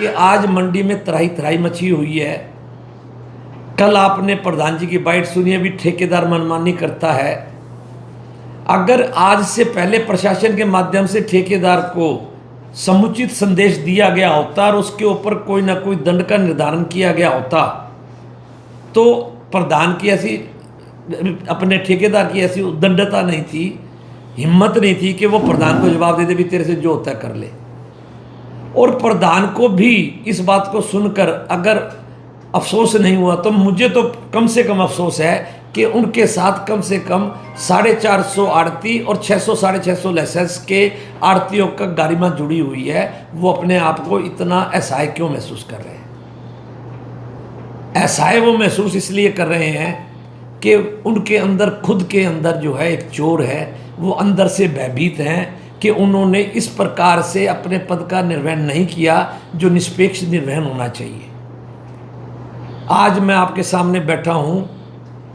कि आज मंडी में तराई तराई मची हुई है। कल आपने प्रधान जी की बाइट सुनी है, भी ठेकेदार मनमानी करता है। अगर आज से पहले प्रशासन के माध्यम से ठेकेदार को समुचित संदेश दिया गया होता और उसके ऊपर कोई ना कोई दंड का निर्धारण किया गया होता, तो प्रधान की ऐसी, अपने ठेकेदार की ऐसी उद्दंडता नहीं थी, हिम्मत नहीं थी कि वो प्रधान को जवाब दे दे भी तेरे से जो होता है कर ले। और प्रधान को भी इस बात को सुनकर अगर अफसोस नहीं हुआ तो मुझे तो कम से कम अफसोस है कि उनके साथ कम से कम 450 आड़ती और 600 650 लाइसेंस के आड़तियों का गारिमा जुड़ी हुई है। वो अपने आप को इतना असहाय क्यों महसूस कर रहे हैं? असहाय वो महसूस इसलिए कर रहे हैं कि उनके अंदर, खुद के अंदर जो है एक चोर है, वो अंदर से भयभीत हैं कि उन्होंने इस प्रकार से अपने पद का निर्वहन नहीं किया जो निष्पक्ष निर्वहन होना चाहिए। आज मैं आपके सामने बैठा हूँ,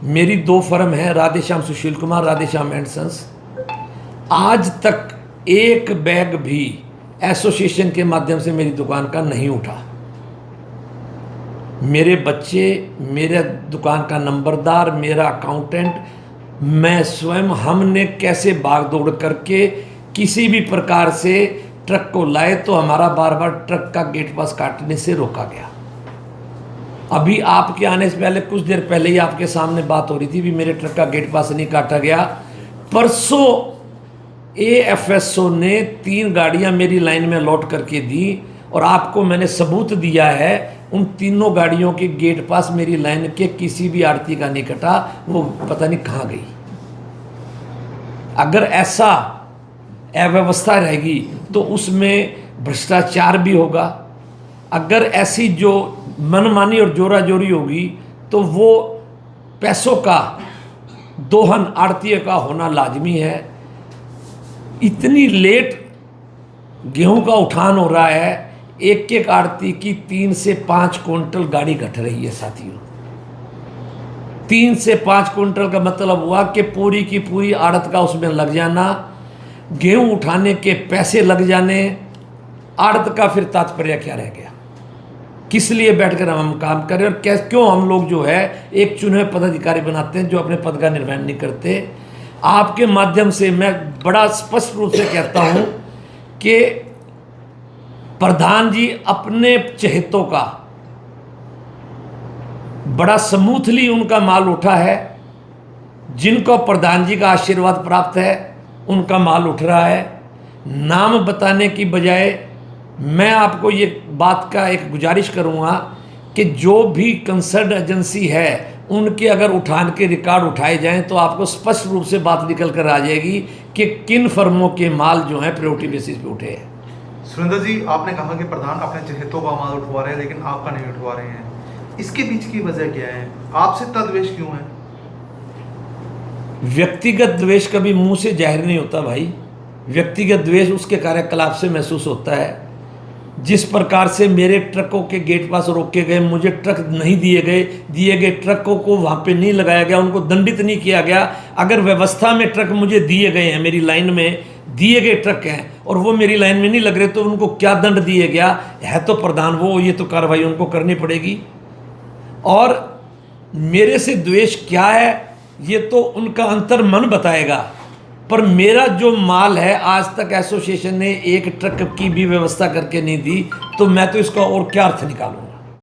मेरी 2 फर्म है, राधेश्याम सुशील कुमार, राधेश्याम एंड सन्स। आज तक एक बैग भी एसोसिएशन के माध्यम से मेरी दुकान का नहीं उठा। मेरे बच्चे, मेरे दुकान का नंबरदार, मेरा अकाउंटेंट, मैं स्वयं, हमने कैसे भाग दौड़ करके किसी भी प्रकार से ट्रक को लाए तो हमारा बार बार ट्रक का गेट पास काटने से रोका गया। अभी आपके आने से पहले, कुछ देर पहले ही आपके सामने बात हो रही थी भी मेरे ट्रक का गेट पास नहीं काटा गया। परसों एएफएसओ ने 3 गाड़ियां मेरी लाइन में लौट करके दी और आपको मैंने सबूत दिया है, उन तीनों गाड़ियों के गेट पास मेरी लाइन के किसी भी आड़ती का नहीं कटा, वो पता नहीं कहाँ गई। अगर ऐसा अव्यवस्था रहेगी तो उसमें भ्रष्टाचार भी होगा। अगर ऐसी जो मनमानी और जोरा जोरी होगी तो वो पैसों का दोहन आड़तियों का होना लाजमी है। इतनी लेट गेहूं का उठान हो रहा है, एक एक आड़ती की 3 से 5 क्विंटल गाड़ी घट रही है साथियों। 3 से 5 क्विंटल का मतलब हुआ कि पूरी की पूरी आड़त का उसमें लग जाना, गेहूं उठाने के पैसे लग जाने, आड़त का फिर तात्पर्य क्या रह गया? किस लिए बैठकर हम काम करें और क्यों हम लोग जो है एक चुने हुए पदाधिकारी बनाते हैं जो अपने पद का निर्वहन नहीं करते। आपके माध्यम से मैं बड़ा स्पष्ट रूप से कहता हूं कि प्रधान जी अपने चहेतों का बड़ा स्मूथली उनका माल उठा है। जिनको प्रधान जी का आशीर्वाद प्राप्त है उनका माल उठ रहा है। नाम बताने की बजाय मैं आपको ये बात का एक गुजारिश करूँगा कि जो भी कंसर्न एजेंसी है उनके अगर उठान के रिकॉर्ड उठाए जाएं तो आपको स्पष्ट रूप से बात निकल कर आ जाएगी कि किन फर्मों के माल जो हैं प्रायोरिटी बेसिस पे उठे हैं। सुरेंद्र जी, आपने कहा कि प्रधान अपने चहेतों का माल उठवा रहे हैं लेकिन आपका नहीं उठवा रहे हैं, इसके बीच की वजह क्या है? आपसे इतना द्वेष क्यों है? व्यक्तिगत द्वेष कभी मुंह से जाहिर नहीं होता भाई। व्यक्तिगत द्वेष उसके कार्यकलाप से महसूस होता है। जिस प्रकार से मेरे ट्रकों के गेट पास रोके गए, मुझे ट्रक नहीं दिए गए ट्रकों को वहाँ पे नहीं लगाया गया, उनको दंडित नहीं किया गया। अगर व्यवस्था में ट्रक मुझे दिए गए हैं, मेरी लाइन में दिए गए ट्रक हैं और वो मेरी लाइन में नहीं लग रहे तो उनको क्या दंड दिया गया है? तो प्रधान वो, ये तो कार्रवाई उनको करनी पड़ेगी। और मेरे से द्वेष क्या है ये तो उनका अंतर मन बताएगा, पर मेरा जो माल है आज तक एसोसिएशन ने एक ट्रक की भी व्यवस्था करके नहीं दी, तो मैं तो इसका और क्या अर्थ निकालूँ?